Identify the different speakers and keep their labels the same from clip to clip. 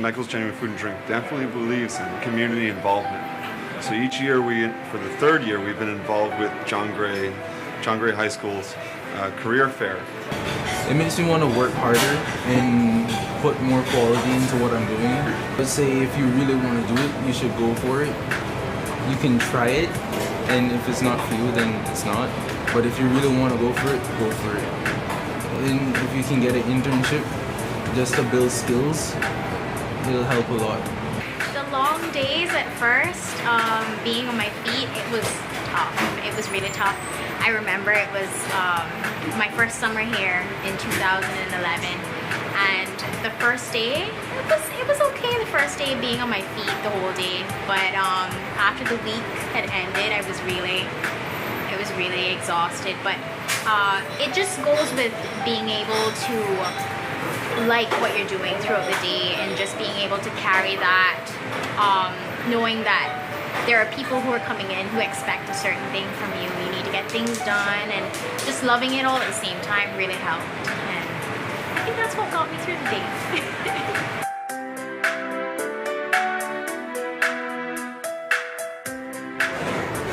Speaker 1: Michael's Genuine Food and Drink definitely believes in community involvement. So each year, for the third year, we've been involved with John Gray High School's career fair.
Speaker 2: It makes me want to work harder and put more quality into what I'm doing. I'd say if you really want to do it, you should go for it. You can try it, and if it's not for you, then it's not. But if you really want to go for it, go for it. And if you can get an internship just to build skills, it'll help a lot.
Speaker 3: The long days at first, being on my feet, it was tough. It was really tough. I remember it was my first summer here in 2011, and the first day, it was okay the first day being on my feet the whole day, but after the week had ended, I was really exhausted. But it just goes with being able to like what you're doing throughout the day, and just being able to carry that, knowing that there are people who are coming in who expect a certain thing from you. You need to get things done, and just loving it all at the same time really helped. And I think that's what got me through the day.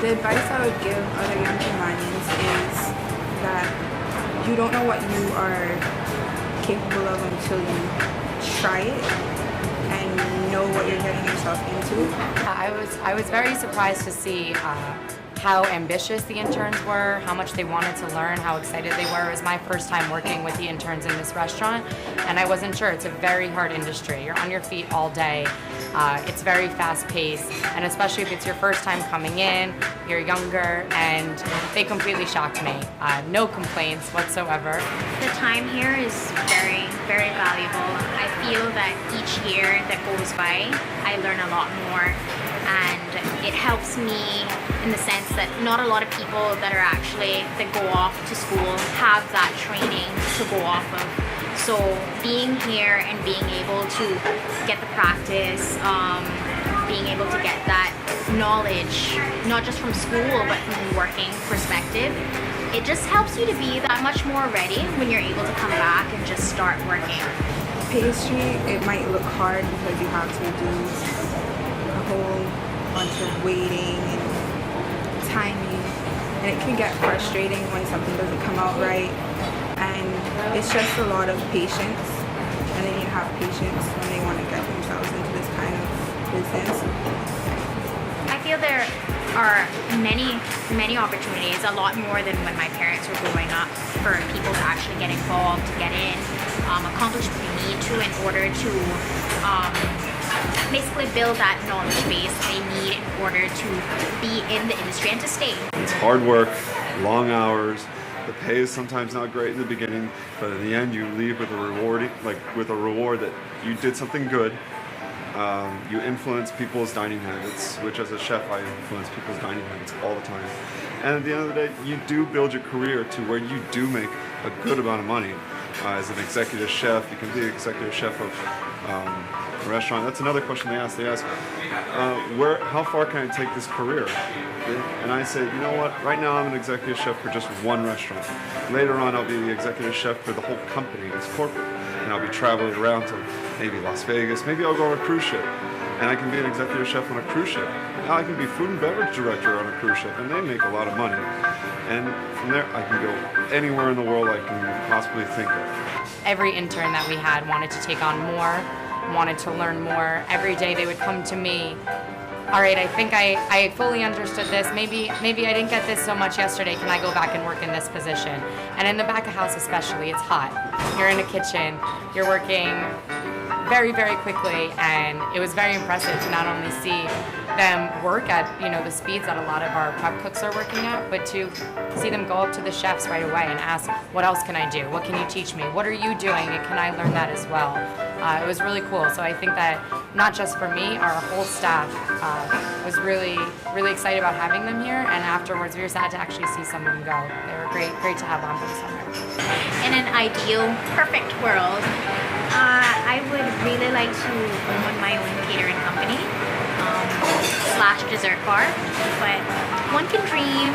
Speaker 4: The advice I would give other young Caymanians is that you don't know what you are capable of until you try it and know what you're getting yourself into.
Speaker 5: I was very surprised to see how ambitious the interns were, how much they wanted to learn, how excited they were. It was my first time working with the interns in this restaurant, and I wasn't sure. It's a very hard industry. You're on your feet all day. It's very fast-paced, and especially if it's your first time coming in, you're younger, and they completely shocked me. No complaints whatsoever.
Speaker 3: The time here is very, very valuable. I feel that each year that goes by, I learn a lot more, and it helps me in the sense that not a lot of people that go off to school have that training to go off of. So being here and being able to get the practice, being able to get that knowledge, not just from school, but from a working perspective, it just helps you to be that much more ready when you're able to come back and just start working.
Speaker 4: Pastry, it might look hard because you have to do a whole bunch of waiting and timing, and it can get frustrating when something doesn't come out right. And it's just a lot of patience, and they need to have patience when they want to get themselves into this kind of business.
Speaker 3: I feel there are many opportunities, a lot more than when my parents were growing up, for people to actually get involved, to get in, accomplish what you need to in order to basically build that knowledge base they need in order to be in the industry and to stay.
Speaker 1: It's hard work, long hours. The pay is sometimes not great in the beginning, but in the end, you leave with a reward that you did something good. You influence people's dining habits, which as a chef, I influence people's dining habits all the time. And at the end of the day, you do build your career to where you do make a good amount of money. As an executive chef, you can be an executive chef of a restaurant. That's another question they ask. They ask, how far can I take this career? And I say, you know what, right now I'm an executive chef for just one restaurant. Later on I'll be the executive chef for the whole company, it's corporate. And I'll be traveling around to maybe Las Vegas, maybe I'll go on a cruise ship. And I can be an executive chef on a cruise ship. Now I can be food and beverage director on a cruise ship, and they make a lot of money. And from there I can go anywhere in the world I can possibly think of.
Speaker 5: Every intern that we had wanted to take on more, wanted to learn more. Every day they would come to me, all right, I think I fully understood this. Maybe I didn't get this so much yesterday. Can I go back and work in this position? And in the back of house especially, it's hot. You're in a kitchen, you're working very, very quickly, and it was very impressive to not only see them work at the speeds that a lot of our prep cooks are working at, but to see them go up to the chefs right away and ask, what else can I do? What can you teach me? What are you doing? And can I learn that as well? It was really cool. So I think that not just for me, our whole staff was really, really excited about having them here. And afterwards, we were sad to actually see some of them go. They were great to have on for the summer.
Speaker 3: In an ideal, perfect world, I would really like to own my own catering company / dessert bar, but one can dream.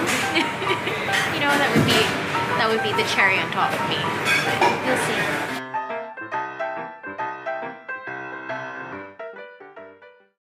Speaker 3: That would be the cherry on top for me. But we'll see.